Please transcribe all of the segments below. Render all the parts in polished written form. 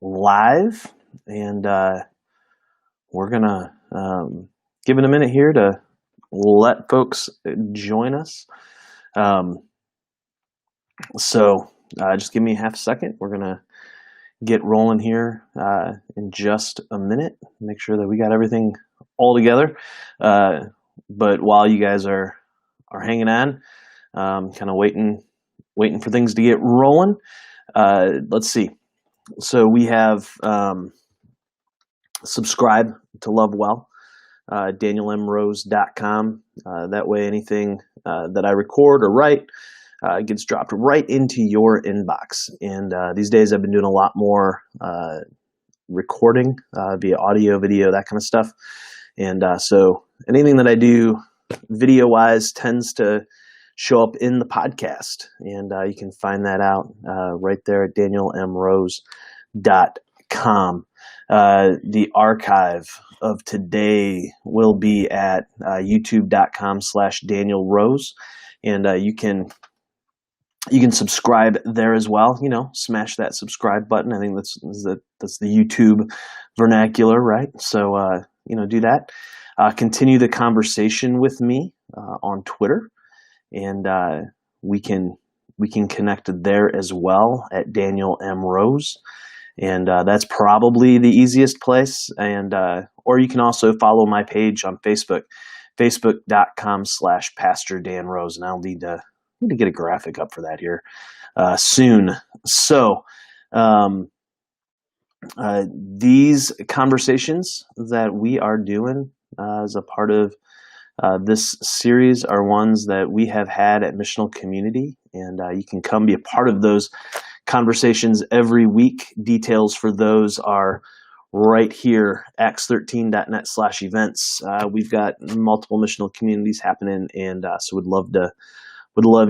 live, and we're gonna give it a minute here to let folks join us. Um, so just give me half a second. We're gonna get rolling here in just a minute. Make sure that we got everything all together. But while you guys are hanging on, kind of waiting for things to get rolling. Let's see. So we have subscribe to Love Well, DanielMRose.com. That way anything that I record or write gets dropped right into your inbox. And these days I've been doing a lot more recording via audio, video, that kind of stuff. And so anything that I do video-wise tends to show up in the podcast. And you can find that out right there at DanielMRose.com. The archive of today will be at youtube.com/DanielRose. And you can subscribe there as well. Smash that subscribe button. I think that's the YouTube vernacular, right? So do that. Continue the conversation with me on Twitter, and we can connect there as well at Daniel M. Rose, and that's probably the easiest place. And or you can also follow my page on Facebook, facebook.com/Pastor Dan Rose, and I'll need to get a graphic up for that here soon. So these conversations that we are doing as a part of this series are ones that we have had at Missional Community, and you can come be a part of those conversations every week. Details for those are right here, acts13.net/events. We've got multiple Missional Communities happening, and so would love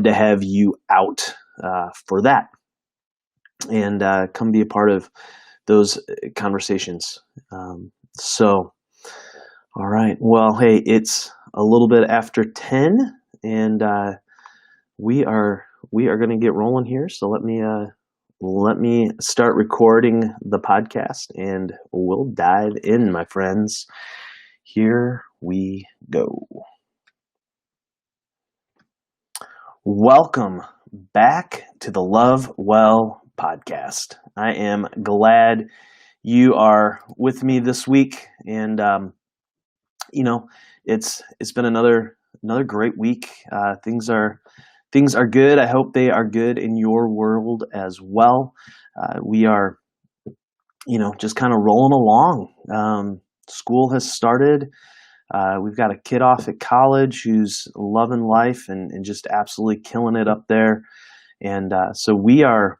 to have you out for that, and come be a part of those conversations. So, all right. Well, hey, it's a little bit after 10, and we are going to get rolling here. So let me start recording the podcast, and we'll dive in, my friends. Here we go. Welcome back to the Love Well podcast. I am glad you are with me this week, and it's been another great week. Things are good. I hope they are good in your world as well. We are just kind of rolling along. School has started. We've got a kid off at college who's loving life and just absolutely killing it up there. And so we are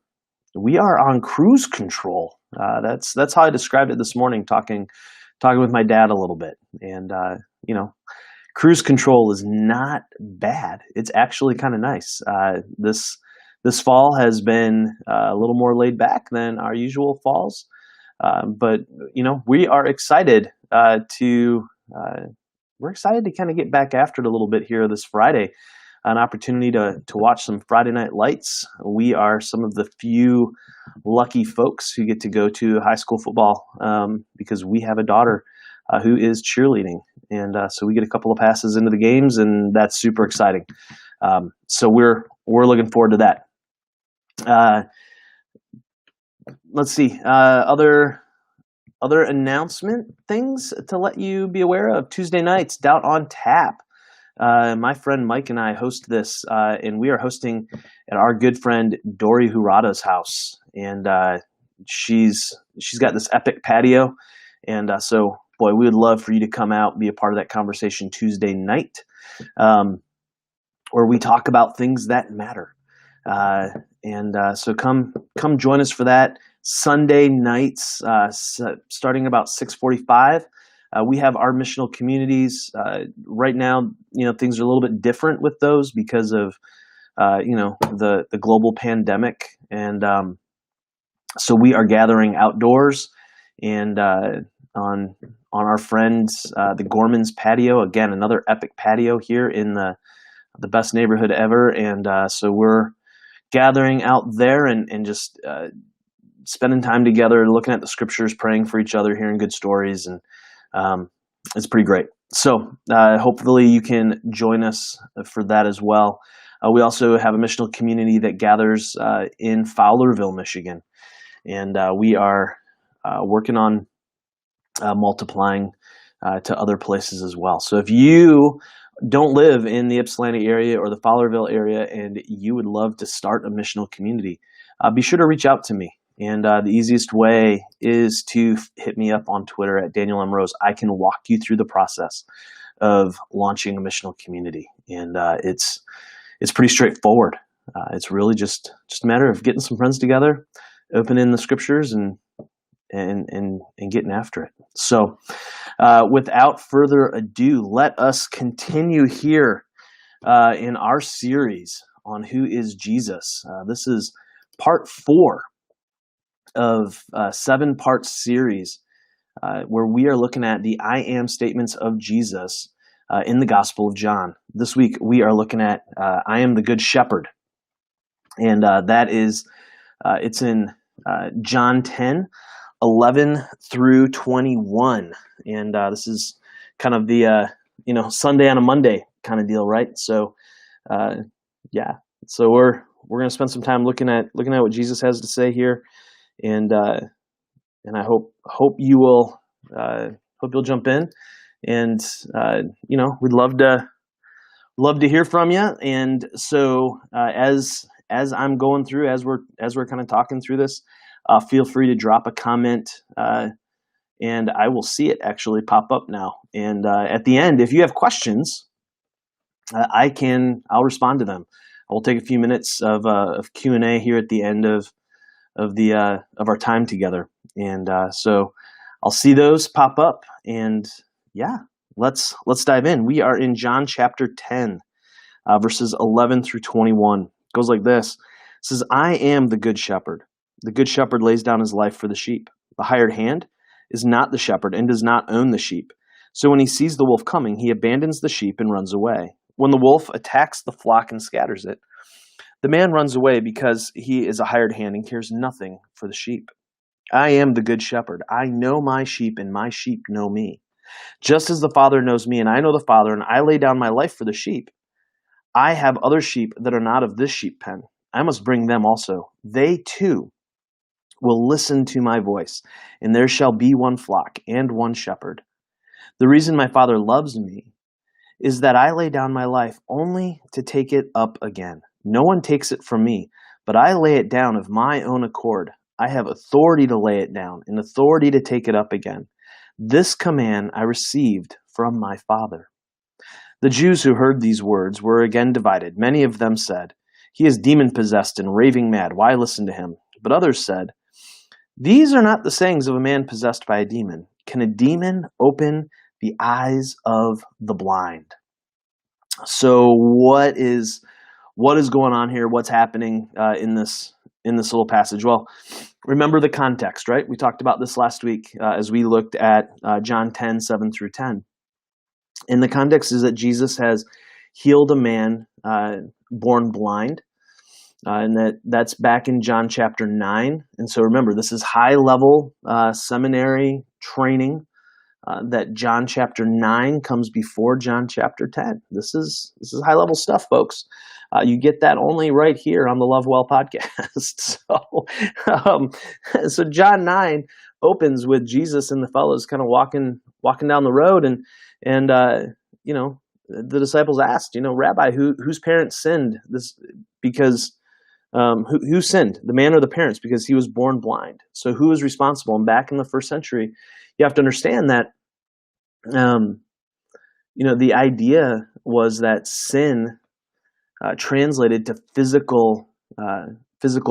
on cruise control. That's how I described it this morning, talking with my dad a little bit. And cruise control is not bad. It's actually kind of nice. This fall has been a little more laid back than our usual falls. But we are excited we're excited to kind of get back after it a little bit here this Friday, an opportunity to watch some Friday Night Lights. We are some of the few lucky folks who get to go to high school football because we have a daughter who is cheerleading, and so we get a couple of passes into the games, and that's super exciting. So we're looking forward to that. Let's see, other announcement things to let you be aware of. Tuesday nights, Doubt on Tap. My friend Mike and I host this, and we are hosting at our good friend Dory Hurada's house. And she's got this epic patio. And so, boy, we would love for you to come out and be a part of that conversation Tuesday night, where we talk about things that matter. So come join us for that. Sunday nights, starting about 6:45. We have our Missional Communities. Right now, things are a little bit different with those because of, the global pandemic. And so we are gathering outdoors and on our friends, the Gorman's patio. Again, another epic patio here in the best neighborhood ever. And so we're gathering out there and just spending time together, looking at the scriptures, praying for each other, hearing good stories, and it's pretty great. So hopefully you can join us for that as well. We also have a missional community that gathers in Fowlerville, Michigan, and we are working on multiplying to other places as well. So if you don't live in the Ypsilanti area or the Fowlerville area and you would love to start a missional community, be sure to reach out to me. And the easiest way is to hit me up on Twitter at Daniel M. Rose. I can walk you through the process of launching a missional community. And it's pretty straightforward. It's really just a matter of getting some friends together, opening the scriptures, and getting after it. So without further ado, let us continue here in our series on who is Jesus. This is part 4 of a 7-part series where we are looking at the I am statements of Jesus in the Gospel of John. This week we are looking at I am the Good Shepherd, and that is it's in John 10:11 through 21, and this is kind of the Sunday on a Monday kind of deal, right? So so we're going to spend some time looking at what Jesus has to say here, and I hope you will hope you'll jump in, and we'd love to hear from you. And so as I'm going through, as we're kind of talking through this, feel free to drop a comment, and I will see it actually pop up now. And at the end, if you have questions, I'll respond to them. I will take a few minutes of Q&A here at the end of our time together, and so I'll see those pop up. And let's dive in. We are in John chapter 10, verses 11 through 21. It goes like this. It says, "I am the good shepherd. The good shepherd lays down his life for the sheep. The hired hand is not the shepherd and does not own the sheep. So when he sees the wolf coming, he abandons the sheep and runs away. When the wolf attacks the flock and scatters it, the man runs away because he is a hired hand and cares nothing for the sheep. I am the good shepherd. I know my sheep, and my sheep know me. Just as the Father knows me, and I know the Father, and I lay down my life for the sheep. I have other sheep that are not of this sheep pen. I must bring them also. They too will listen to my voice, and there shall be one flock and one shepherd. The reason my Father loves me is that I lay down my life only to take it up again. No one takes it from me, but I lay it down of my own accord. I have authority to lay it down and authority to take it up again. This command I received from my Father." The Jews who heard these words were again divided. Many of them said, "He is demon-possessed and raving mad. Why listen to him?" But others said, "These are not the sayings of a man possessed by a demon. Can a demon open the eyes of the blind?" So what is going on here? What's happening in this little passage? Well, remember the context, right? We talked about this last week as we looked at John 10:7 through 10. And the context is that Jesus has healed a man born blind, and that's back in John chapter 9. And so remember, this is high-level seminary training. That John chapter 9 comes before John chapter 10. This is high-level stuff, folks. You get that only right here on the Love Well podcast. So John 9 opens with Jesus and the fellows kind of walking down the road, and the disciples asked, "Rabbi, whose parents sinned this? Because who sinned, the man or the parents? Because he was born blind. So who is responsible?" And back in the first century, you have to understand that the idea was that sin translated to physical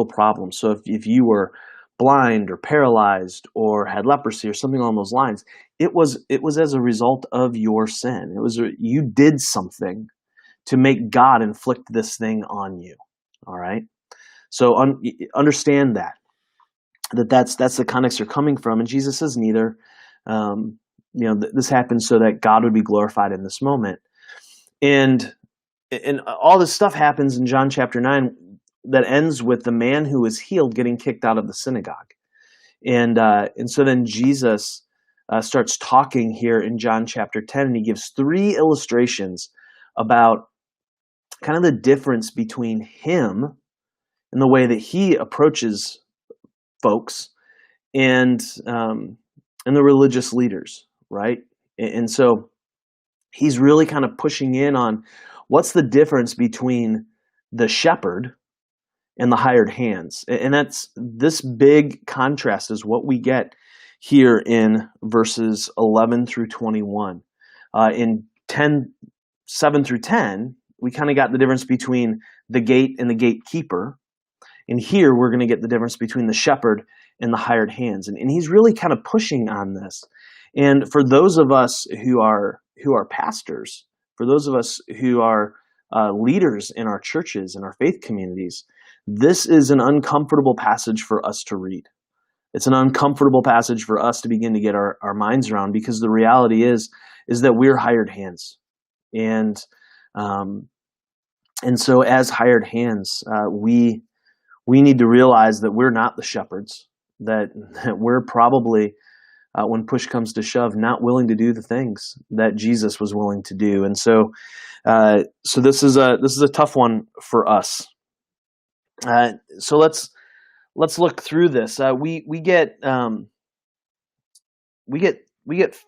problems. So if you were blind or paralyzed or had leprosy or something along those lines, it was as a result of your sin. It was you did something to make God inflict this thing on you. All right. So understand that's the context you're coming from. And Jesus says neither. This happens so that God would be glorified in this moment. And all this stuff happens in John chapter 9 that ends with the man who was healed getting kicked out of the synagogue. And so then Jesus starts talking here in John chapter 10, and he gives three illustrations about kind of the difference between him and the way that he approaches folks and the religious leaders, right? And so he's really kind of pushing in on what's the difference between the shepherd and the hired hands. And that's this big contrast is what we get here in verses 11 through 21. In 7 through 10, we kind of got the difference between the gate and the gatekeeper. And here we're going to get the difference between the shepherd and the hired hands. And he's really kind of pushing on this. And for those of us who are pastors, for those of us who are leaders in our churches and our faith communities, this is an uncomfortable passage for us to read. It's an uncomfortable passage for us to begin to get our minds around, because the reality is that we're hired hands. And so as hired hands, we need to realize that we're not the shepherds, that we're probably, when push comes to shove, not willing to do the things that Jesus was willing to do. And so this is a tough one for us. So let's look through this. We get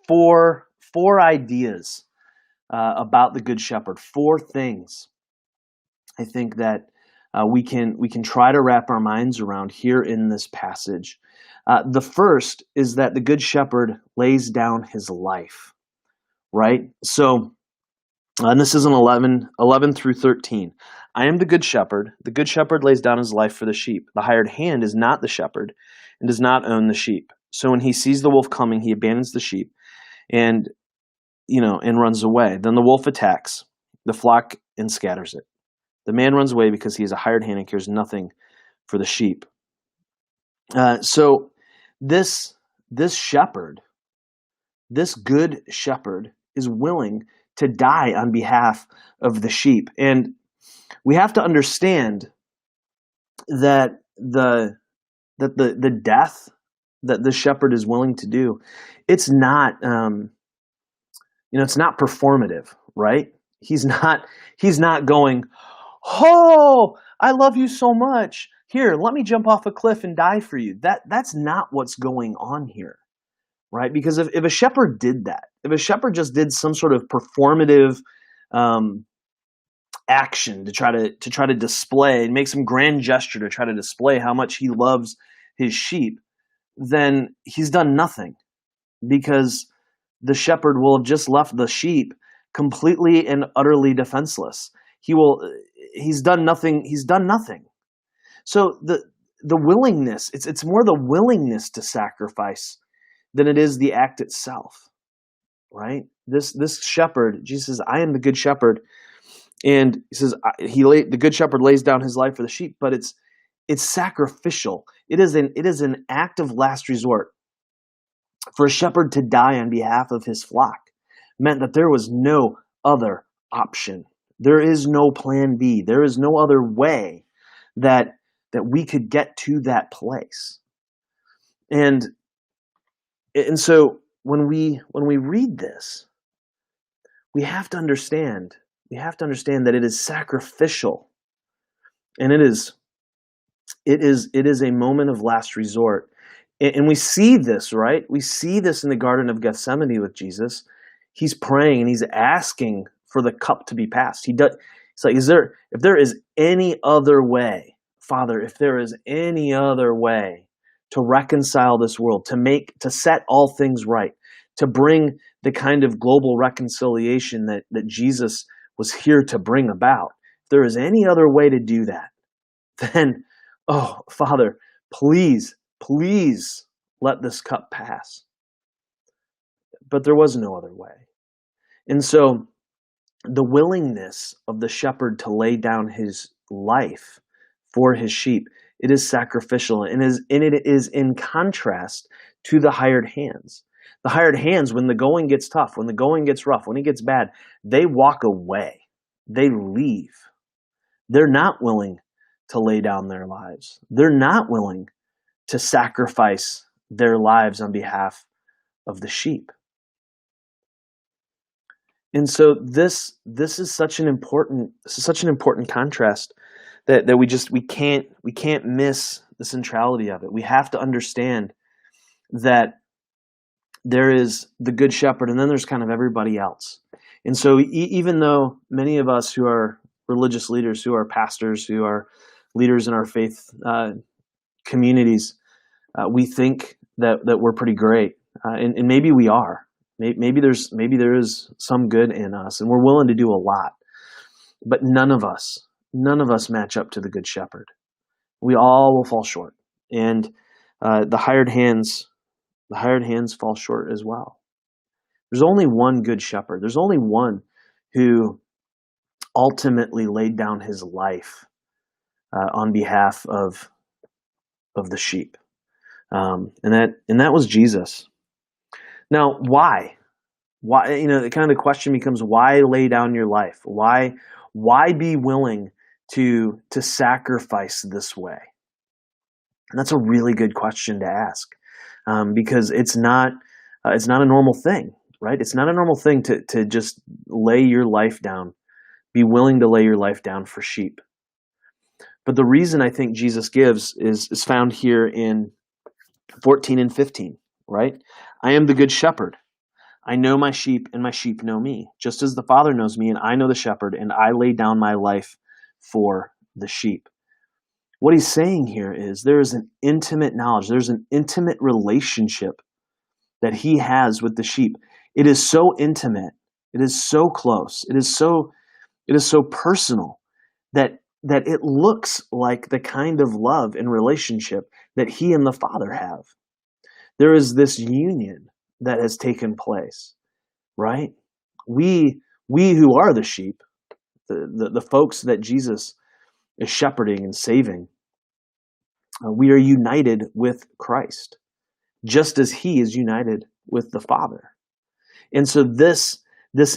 four ideas about the Good Shepherd. Four things I think that we can try to wrap our minds around here in this passage. The first is that the Good Shepherd lays down his life, right? So, and this is in 11 through 13. I am the Good Shepherd. The Good Shepherd lays down his life for the sheep. The hired hand is not the shepherd and does not own the sheep. So when he sees the wolf coming, he abandons the sheep and runs away. Then the wolf attacks the flock and scatters it. The man runs away because he is a hired hand and cares nothing for the sheep. So this shepherd, this Good Shepherd, is willing to die on behalf of the sheep. And we have to understand that the death that the shepherd is willing to do, it's not it's not performative, right? He's not going, "Oh, I love you so much. Here, let me jump off a cliff and die for you." That's not what's going on here, right? Because if a shepherd did that, if a shepherd just did some sort of performative action to try to display and make some grand gesture to try to display how much he loves his sheep, then he's done nothing, because the shepherd will have just left the sheep completely and utterly defenseless. He's done nothing. So the willingness, it's more the willingness to sacrifice than it is the act itself, right? This shepherd, Jesus says, "I am the Good Shepherd," and he says the Good Shepherd lays down his life for the sheep, but it's sacrificial. It is an act of last resort. For a shepherd to die on behalf of his flock meant that there was no other option. There is no plan B. There is no other way that we could get to that place. And so when we read this, we have to understand that it is sacrificial, and it is a moment of last resort. And we see this, right? We see this in the Garden of Gethsemane with Jesus. He's praying and he's asking for the cup to be passed. He's like, if there is any other way, Father, if there is any other way to reconcile this world, to set all things right, to bring the kind of global reconciliation that Jesus was here to bring about, if there is any other way to do that, then, oh, Father, please let this cup pass. But there was no other way. And so the willingness of the shepherd to lay down his life for his sheep, it is sacrificial, and it is in contrast to the hired hands. The hired hands, when the going gets tough, when the going gets rough, when it gets bad, they walk away. They leave. They're not willing to lay down their lives. They're not willing to sacrifice their lives on behalf of the sheep. And so this is such an important contrast that we can't miss the centrality of it. We have to understand that there is the good shepherd, and then there's kind of everybody else. And so even though many of us who are religious leaders, who are pastors, who are leaders in our faith communities, we think that we're pretty great, and maybe we are. Maybe there is some good in us, and we're willing to do a lot. But none of us match up to the good shepherd. We all will fall short, and the hired hands fall short as well. There's only one good shepherd. There's only one who ultimately laid down his life on behalf of the sheep, and that was Jesus. Now, why? Why? The question becomes, why lay down your life? Why be willing to sacrifice this way? And that's a really good question to ask, because it's not a normal thing, right? It's not a normal thing to just lay your life down, be willing to lay your life down for sheep. But the reason I think Jesus gives is found here in 14 and 15, right? I am the good shepherd. I know my sheep, and my sheep know me, just as the Father knows me, and I know the shepherd, and I lay down my life for the sheep. What he's saying here is there is an intimate knowledge, there's an intimate relationship that he has with the sheep. It is so intimate, it is so close, it is so personal that it looks like the kind of love and relationship that he and the Father have. There is this union that has taken place, right? We who are the sheep, the folks that Jesus is shepherding and saving, we are united with Christ, just as he is united with the Father. And so this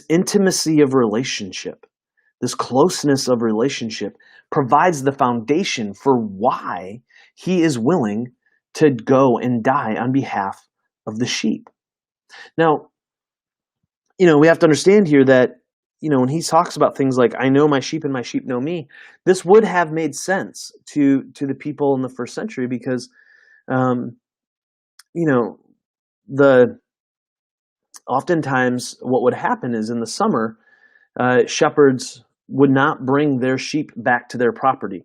intimacy of relationship, this closeness of relationship, provides the foundation for why he is willing to go and die on behalf of the sheep. Now, we have to understand here that, when he talks about things like, I know my sheep and my sheep know me, this would have made sense to the people in the first century because, oftentimes what would happen is in the summer, shepherds would not bring their sheep back to their property.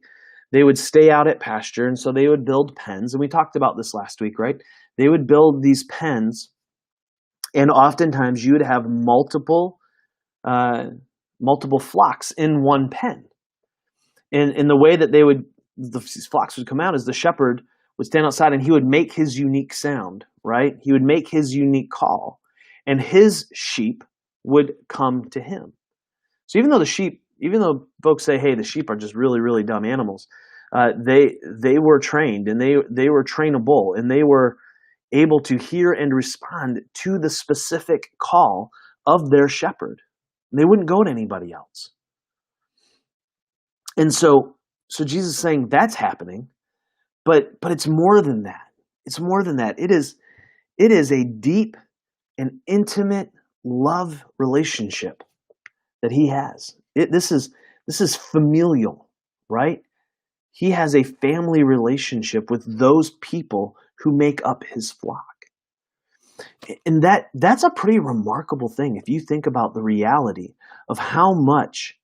They would stay out at pasture, and so they would build pens, and we talked about this last week, right? They would build these pens, and oftentimes you would have multiple flocks in one pen. And the way that these flocks would come out is the shepherd would stand outside and he would make his unique sound, right? He would make his unique call, and his sheep would come to him. So even though folks say, hey, the sheep are just really, really dumb animals, they were trained, and they were trainable, and they were able to hear and respond to the specific call of their shepherd. They wouldn't go to anybody else. And so Jesus is saying that's happening, but it's more than that. It's more than that. It is a deep and intimate love relationship that he has. This is familial, right? He has a family relationship with those people who make up his flock. And that's a pretty remarkable thing if you think about the reality of how much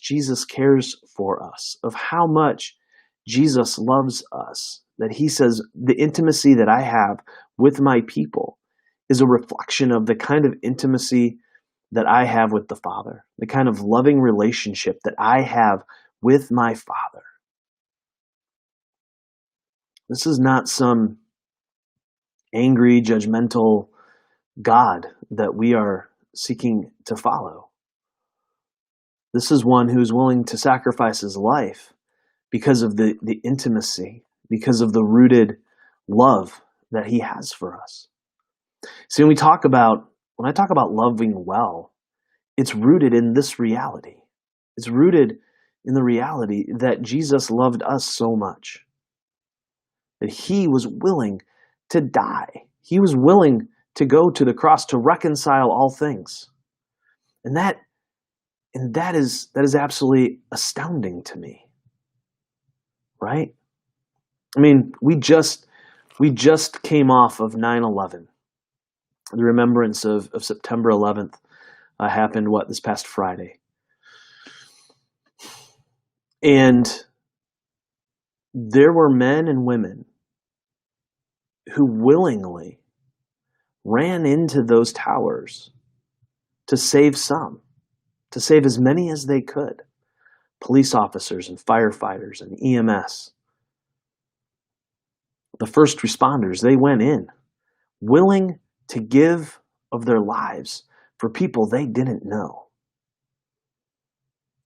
Jesus cares for us, of how much Jesus loves us, that he says the intimacy that I have with my people is a reflection of the kind of intimacy that I have with the Father, the kind of loving relationship that I have with my Father. This is not some angry, judgmental God that we are seeking to follow. This is one who is willing to sacrifice his life because of the intimacy, because of the rooted love that he has for us. See, when I talk about loving well, it's rooted in this reality. It's rooted in the reality that Jesus loved us so much that he was willing to die. He was willing to go to the cross to reconcile all things. And that is absolutely astounding to me. Right? I mean, we just came off of 9/11. The remembrance of September 11th happened this past Friday. And there were men and women who willingly ran into those towers to save some, to save as many as they could. Police officers and firefighters and EMS. The first responders, they went in, willing to give of their lives for people they didn't know.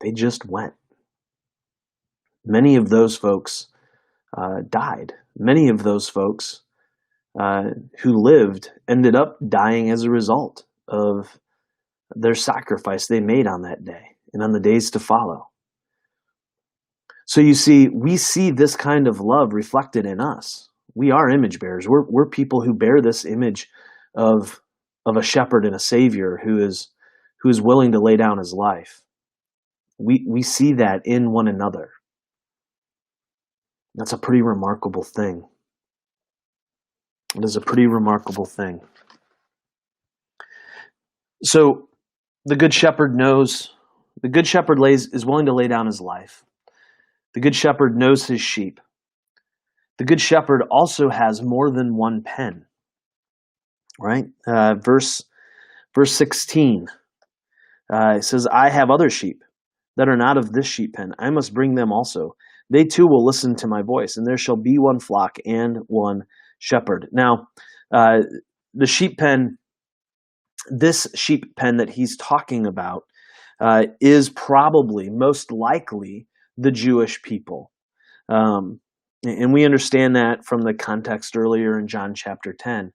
They just went. Many of those folks died. Many of those folks who lived ended up dying as a result of their sacrifice they made on that day and on the days to follow. So you see, we see this kind of love reflected in us. We are image bearers. We're people who bear this image of a shepherd and a savior who is willing to lay down his life. We see that in one another. That's a pretty remarkable thing. It is a pretty remarkable thing. So the good shepherd is willing to lay down his life. The good shepherd knows his sheep. The good shepherd also has more than one pen. Right? Verse 16 it says, I have other sheep that are not of this sheep pen. I must bring them also. They too will listen to my voice, and there shall be one flock and one shepherd. Now, the sheep pen, this sheep pen that he's talking about is probably, most likely, the Jewish people. And we understand that from the context earlier in John chapter 10.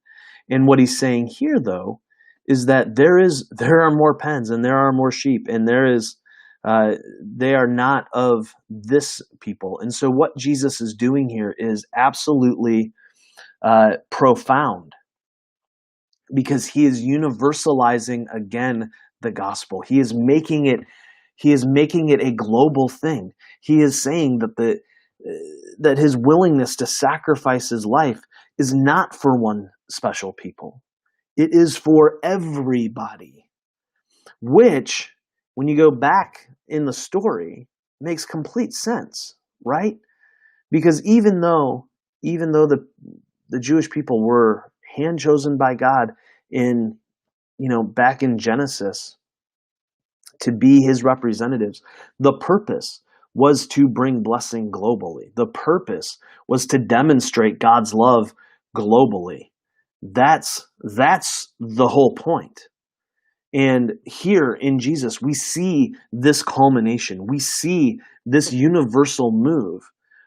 And what he's saying here, though, is that there are more pens and there are more sheep, and they are not of this people. And so what Jesus is doing here is absolutely profound, because he is universalizing again the gospel. He is making it a global thing. He is saying that his willingness to sacrifice his life is not for one special people. It is for everybody, which, when you go back in the story, makes complete sense, right? Because even though the Jewish people were hand chosen by God back in Genesis to be his representatives, the purpose was to bring blessing globally. The purpose was to demonstrate God's love globally. That's the whole point. And here in Jesus, we see this culmination. We see this universal move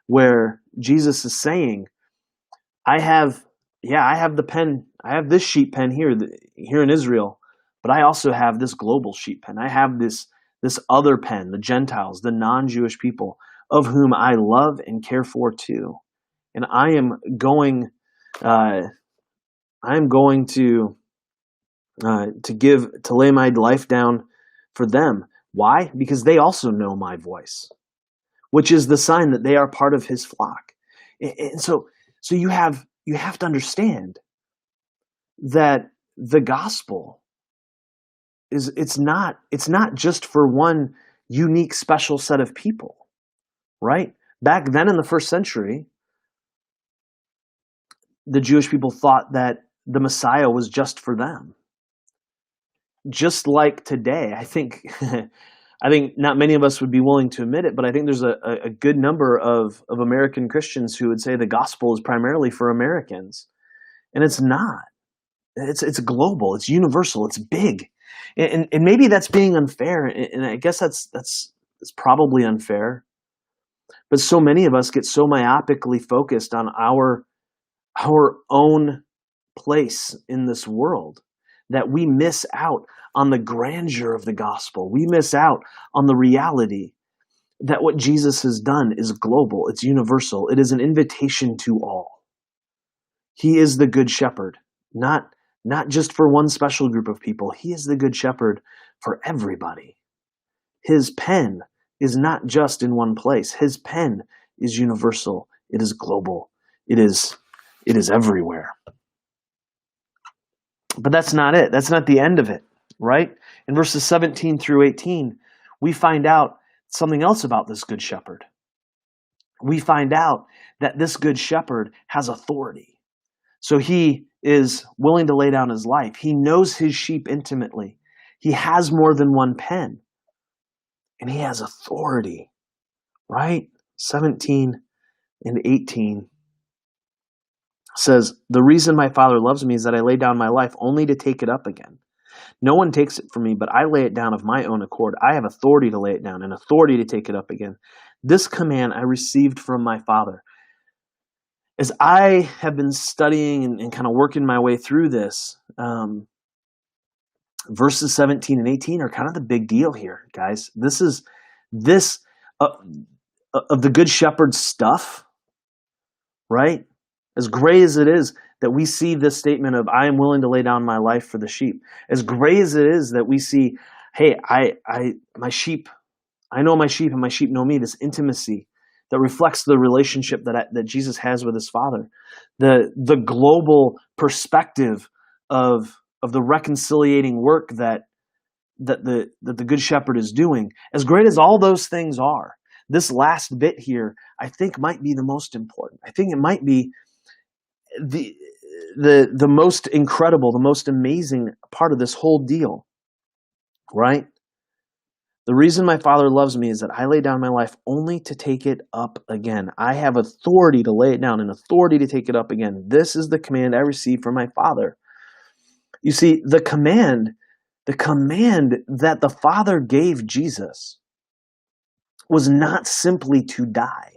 where Jesus is saying, I have the pen, I have this sheep pen here in Israel, but I also have this global sheep pen. I have this other pen, the Gentiles, the non-Jewish people, of whom I love and care for too. And I am going to lay my life down for them. Why? Because they also know my voice, which is the sign that they are part of his flock. And so you have to understand that the gospel it's not just for one unique special set of people, right? Back then in the first century, the Jewish people thought that the Messiah was just for them. Just like today, I think not many of us would be willing to admit it, but I think there's a good number of American Christians who would say the gospel is primarily for Americans. And it's not. It's global, it's universal, it's big. And maybe that's being unfair, and I guess that's probably unfair. But so many of us get so myopically focused on our own place in this world that we miss out on the grandeur of the gospel. We miss out on the reality that what Jesus has done is global, it's universal, it is an invitation to all. He is the good shepherd, not just for one special group of people. He is the good shepherd for everybody. His pen is not just in one place. His pen is universal. It is global. It is everywhere. But that's not it. That's not the end of it, right? In verses 17 through 18, we find out something else about this good shepherd. We find out that this good shepherd has authority. So he is willing to lay down his life. He knows his sheep intimately. He has more than one pen. And he has authority, right? 17 and 18 says, "The reason my Father loves me is that I lay down my life only to take it up again. No one takes it from me, but I lay it down of my own accord. I have authority to lay it down and authority to take it up again. This command I received from my Father." As I have been studying and kind of working my way through this, verses 17 and 18 are kind of the big deal here, guys. This of the Good Shepherd stuff, right? As great as it is that we see this statement of, I am willing to lay down my life for the sheep. As great as it is that we see, hey, my sheep, I know my sheep and my sheep know me, this intimacy that reflects the relationship that Jesus has with his Father. The global perspective of the reconciliating work that the Good Shepherd is doing. As great as all those things are, this last bit here, I think, might be the most important. I think it might be the most incredible, the most amazing part of this whole deal, right? "The reason my Father loves me is that I lay down my life only to take it up again. I have authority to lay it down and authority to take it up again. This is the command I received from my Father." You see, the command that the Father gave Jesus was not simply to die.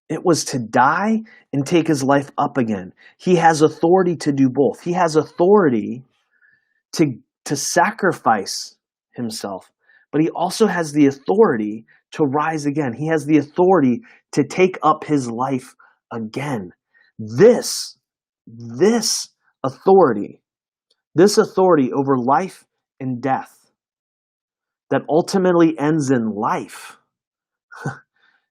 It was to die and take his life up again. He has authority to do both. He has authority to sacrifice himself, but he also has the authority to rise again. He has the authority to take up his life again. This authority over life and death that ultimately ends in life,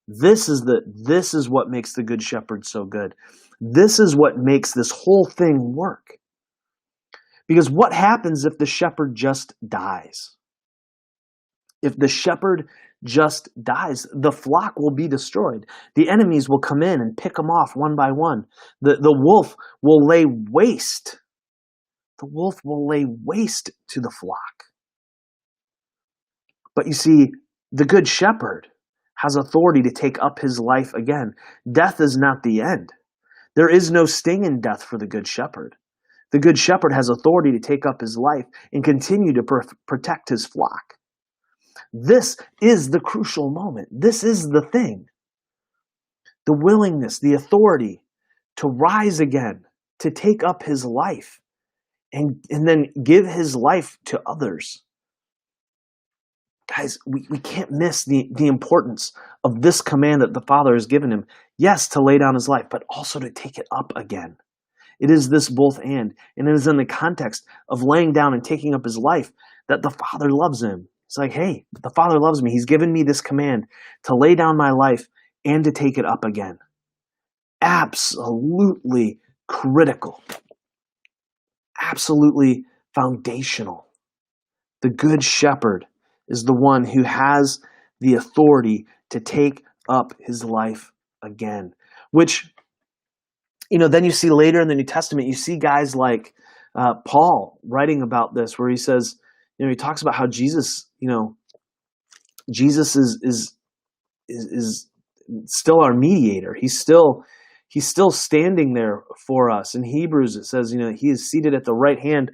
this is what makes the Good Shepherd so good. This is what makes this whole thing work. Because what happens if the shepherd just dies? If the shepherd just dies, the flock will be destroyed. The enemies will come in and pick them off one by one. The wolf will lay waste. The wolf will lay waste to the flock. But you see, the Good Shepherd has authority to take up his life again. Death is not the end. There is no sting in death for the Good Shepherd. The Good Shepherd has authority to take up his life and continue to protect his flock. This is the crucial moment. This is the thing. The willingness, the authority to rise again, to take up his life, and then give his life to others. Guys, we can't miss the importance of this command that the Father has given him. Yes, to lay down his life, but also to take it up again. It is this both and it is in the context of laying down and taking up his life that the Father loves him. It's like, hey, the Father loves me. He's given me this command to lay down my life and to take it up again. Absolutely critical. Absolutely foundational. The Good Shepherd is the one who has the authority to take up his life again. Which, then you see later in the New Testament, you see guys like Paul writing about this, where he says, he talks about how Jesus, Jesus is still our mediator. He's still standing there for us. In Hebrews, it says, he is seated at the right hand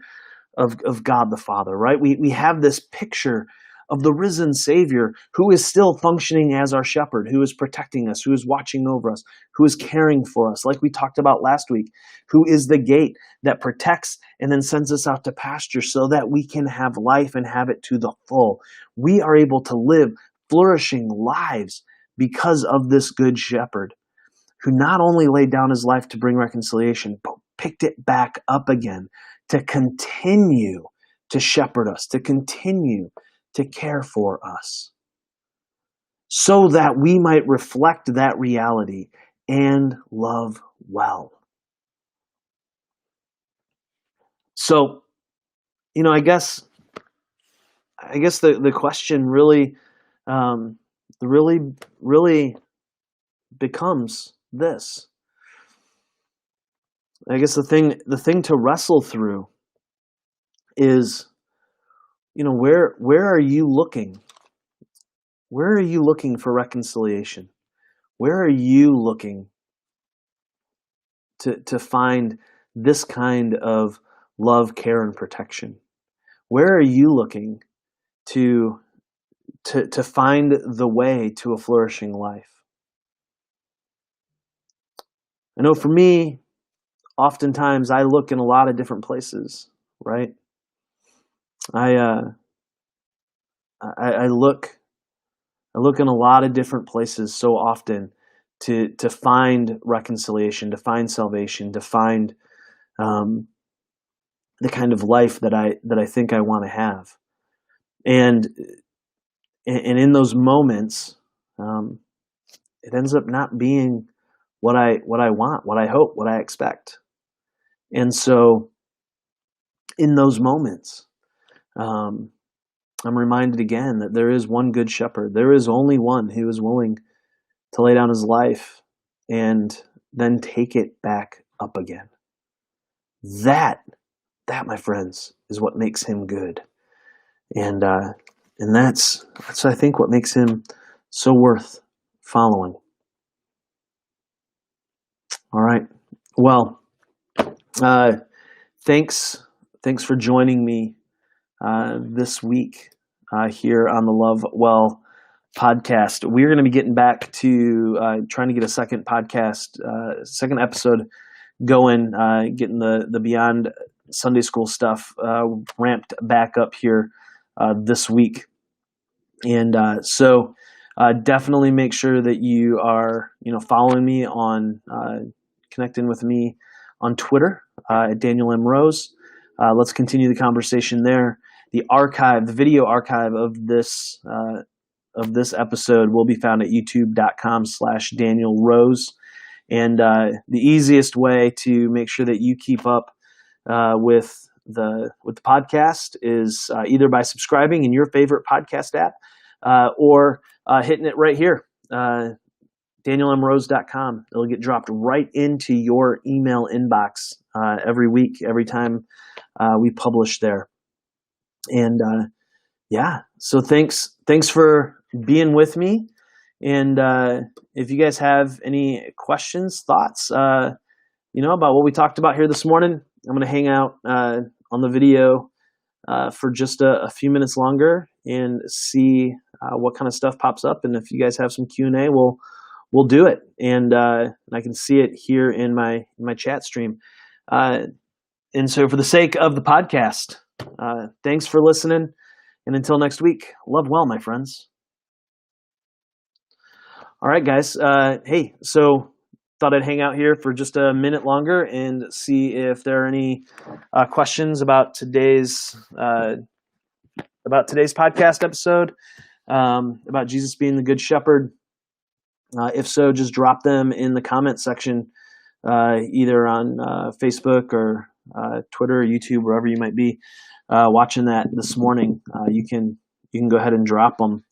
of God the Father, right? We have this picture of the risen Savior who is still functioning as our shepherd, who is protecting us, who is watching over us, who is caring for us, like we talked about last week, who is the gate that protects and then sends us out to pasture so that we can have life and have it to the full. We are able to live flourishing lives because of this Good Shepherd who not only laid down his life to bring reconciliation, but picked it back up again to continue to shepherd us, to continue to care for us, so that we might reflect that reality and love well. So, I guess the question really, really becomes this. I guess the thing to wrestle through is, where are you looking? Where are you looking for reconciliation? Where are you looking to find this kind of love, care, and protection? Where are you looking to find the way to a flourishing life? I know for me, oftentimes I look in a lot of different places, right? I look in a lot of different places so often to find reconciliation, to find salvation, to find the kind of life that I think I want to have, and in those moments, it ends up not being what I want, what I hope, what I expect, and so in those moments, I'm reminded again that there is one good shepherd. There is only one who is willing to lay down his life and then take it back up again. That, my friends, is what makes him good. And that's I think what makes him so worth following. All right. Well, thanks for joining me this week here on the Love Well podcast. We're going to be getting back to trying to get a second podcast, second episode going, getting the Beyond Sunday School stuff ramped back up here this week. And so definitely make sure that you are, following me on, connecting with me on Twitter at Daniel M. Rose. Let's continue the conversation there. The video archive of this episode will be found at youtube.com/Daniel Rose. And the easiest way to make sure that you keep up with the podcast is either by subscribing in your favorite podcast app or hitting it right here, DanielMRose.com. It'll get dropped right into your email inbox every week, every time we publish there. And so thanks for being with me. And if you guys have any questions, thoughts, about what we talked about here this morning, I'm going to hang out on the video for just a few minutes longer and see what kind of stuff pops up. And if you guys have some Q&A, we'll do it. And I can see it here in my chat stream. And so for the sake of the podcast, thanks for listening. And until next week, love well, my friends. All right, guys. Hey, so thought I'd hang out here for just a minute longer and see if there are any questions about today's podcast episode, about Jesus being the Good Shepherd. If so, just drop them in the comment section, either on Facebook or Twitter or YouTube, wherever you might be watching that this morning. You can go ahead and drop them.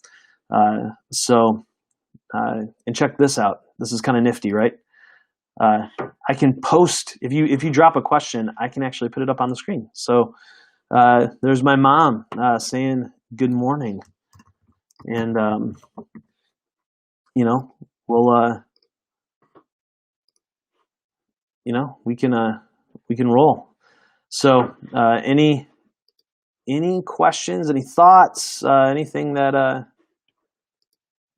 And check this out. This is kind of nifty, right? I can post, if you drop a question, I can actually put it up on the screen. So there's my mom saying good morning, and we'll we can roll. So any questions, any thoughts, anything that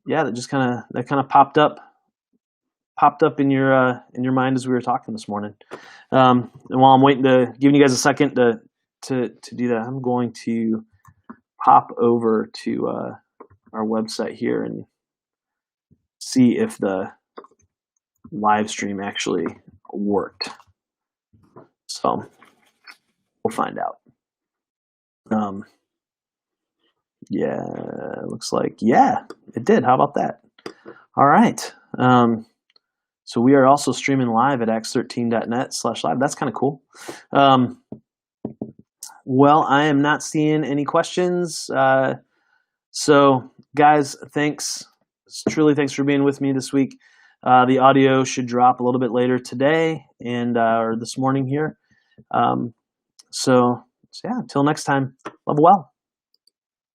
that just kind of popped up in your mind as we were talking this morning. And while I'm giving you guys a second to do that, I'm going to pop over to our website here and see if the live stream actually worked. So we'll find out. Yeah, looks like, yeah, it did. How about that? All right. So we are also streaming live at acts13.net/live. That's kind of cool. Well, I am not seeing any questions. So guys, thanks. Truly thanks for being with me this week. The audio should drop a little bit later today and or this morning here. So yeah, until next time, love well.